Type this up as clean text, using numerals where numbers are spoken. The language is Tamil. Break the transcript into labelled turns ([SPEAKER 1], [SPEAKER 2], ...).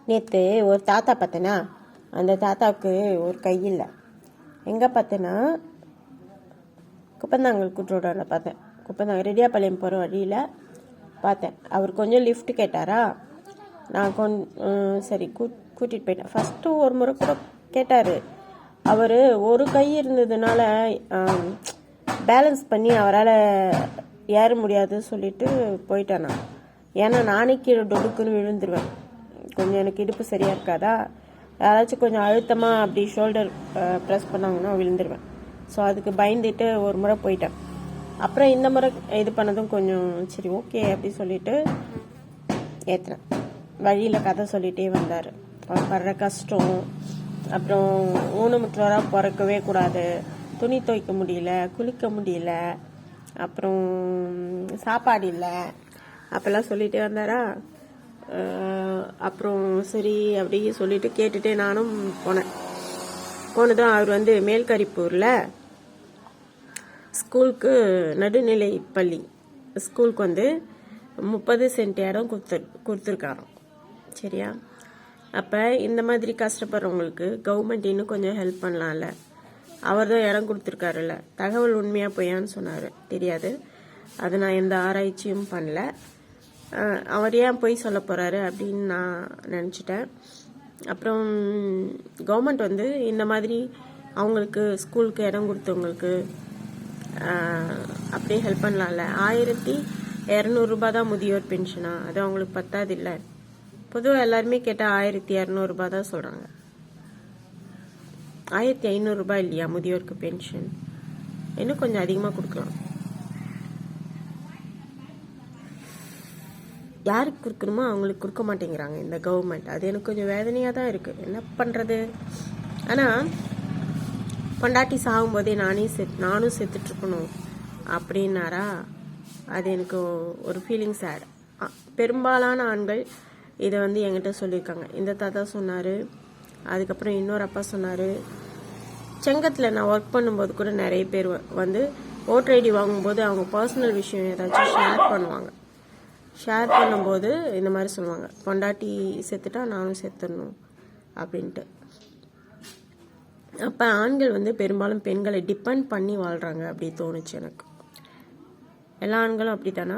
[SPEAKER 1] நேற்று ஒரு தாத்தா பார்த்தேன்னா, அந்த தாத்தாவுக்கு ஒரு கை இல்லை. எங்கே பார்த்தேன்னா, குப்பந்தாங்கல் கூட்டுரோட பார்த்தேன். குப்பந்தாங்கல் ரெடியாபாளையம் போகிற வழியில் பார்த்தேன். அவர் கொஞ்சம் லிஃப்ட் கேட்டாரா, நான் சரி கூட்டிகிட்டு போயிட்டேன். ஃபஸ்ட்டு ஒரு முறை கூட கேட்டார். அவர் ஒரு கை இருந்ததுனால பேலன்ஸ் பண்ணி அவரால் ஏற முடியாதுன்னு சொல்லிட்டு போயிட்டேன் நான். ஏன்னா நானே கீழே டொடுக்குன்னு விழுந்துருவேன். கொஞ்சம் எனக்கு இடுப்பு சரியாக இருக்காதா, யாராச்சும் கொஞ்சம் அழுத்தமாக அப்படி ஷோல்டர் ப்ரெஸ் பண்ணாங்கன்னா விழுந்துருவேன். ஸோ அதுக்கு பயந்துட்டு ஒரு முறை போயிட்டேன். அப்புறம் இந்த முறை இது பண்ணதும் கொஞ்சம் சரி ஓகே அப்படி சொல்லிட்டு ஏற்றுனேன். வழியில் கதை சொல்லிகிட்டே வந்தார். படுற கஷ்டம், அப்புறம் ஊனமுற்றோராக பிறக்கவே கூடாது, துணி துவைக்க முடியல, குளிக்க முடியல, அப்புறம் சாப்பாடு இல்லை, அப்பெல்லாம் சொல்லிகிட்டே வந்தாரா. அப்புறம் சரி அப்படி சொல்லிட்டு கேட்டுட்டே நானும் போனதும் அவர் மேல்கரிப்பூரில் ஸ்கூலுக்கு நடுநிலை பள்ளி ஸ்கூலுக்கு 30 சென்ட் இடம் கொடுத்துருக்காராம். சரியா? அப்போ இந்த மாதிரி கஷ்டப்படுறவங்களுக்கு கவர்மெண்ட் இன்னும் கொஞ்சம் ஹெல்ப் பண்ணலாம்ல. அவர் தான் இடம் கொடுத்துருக்காருல்ல. தகவல் உண்மையாக பொய்யான்னு சொன்னார், தெரியாது. அது நான் எந்த ஆராய்ச்சியும் பண்ணல. அவர் ஏன் போய் சொல்ல போகிறாரு அப்படின்னு நான் நினச்சிட்டேன். அப்புறம் கவர்மெண்ட் இந்த மாதிரி அவங்களுக்கு ஸ்கூலுக்கு இடம் கொடுத்தவங்களுக்கு அப்படியே ஹெல்ப் பண்ணலாம்ல. 1200 ரூபாய் தான் முதியோர் பென்ஷனா? அது அவங்களுக்கு பத்தாது இல்லை. பொதுவாக எல்லாருமே கேட்டால் 1200 ரூபாய் தான் சொல்கிறாங்க. 1500 ரூபாய் இல்லையா முதியோருக்கு பென்ஷன்? இன்னும் கொஞ்சம் அதிகமாக கொடுக்கலாம். யாருக்கு கொடுக்கணுமோ அவங்களுக்கு கொடுக்க மாட்டேங்கிறாங்க இந்த கவர்மெண்ட். அது எனக்கு கொஞ்சம் வேதனையாக தான் இருக்குது. என்ன பண்ணுறது? ஆனால் பொண்டாட்டி சாகும்போதே நானும் செத்துட்ருக்கணும் அப்படின்னாரா, அது எனக்கு ஒரு ஃபீலிங் சேட். பெரும்பாலான ஆண்கள் இதை என்கிட்ட சொல்லியிருக்காங்க. இந்த தாத்தா சொன்னார், அதுக்கப்புறம் இன்னொரு அப்பா சொன்னார். செங்கத்தில் நான் ஒர்க் பண்ணும்போது கூட நிறைய பேர் ஓட்டர் ஐடி வாங்கும்போது அவங்க பர்சனல் விஷயம் ஏதாச்சும் ஷேர் பண்ணும்போது இந்த மாதிரி சொல்லுவாங்க, பொண்டாட்டி செத்துட்டா நானும் செத்துடணும் அப்படின்ட்டு. அப்போ ஆண்கள் பெரும்பாலும் பெண்களை டிபெண்ட் பண்ணி வாழ்கிறாங்க அப்படி தோணுச்சு எனக்கு. எல்லா ஆண்களும் அப்படி தானா?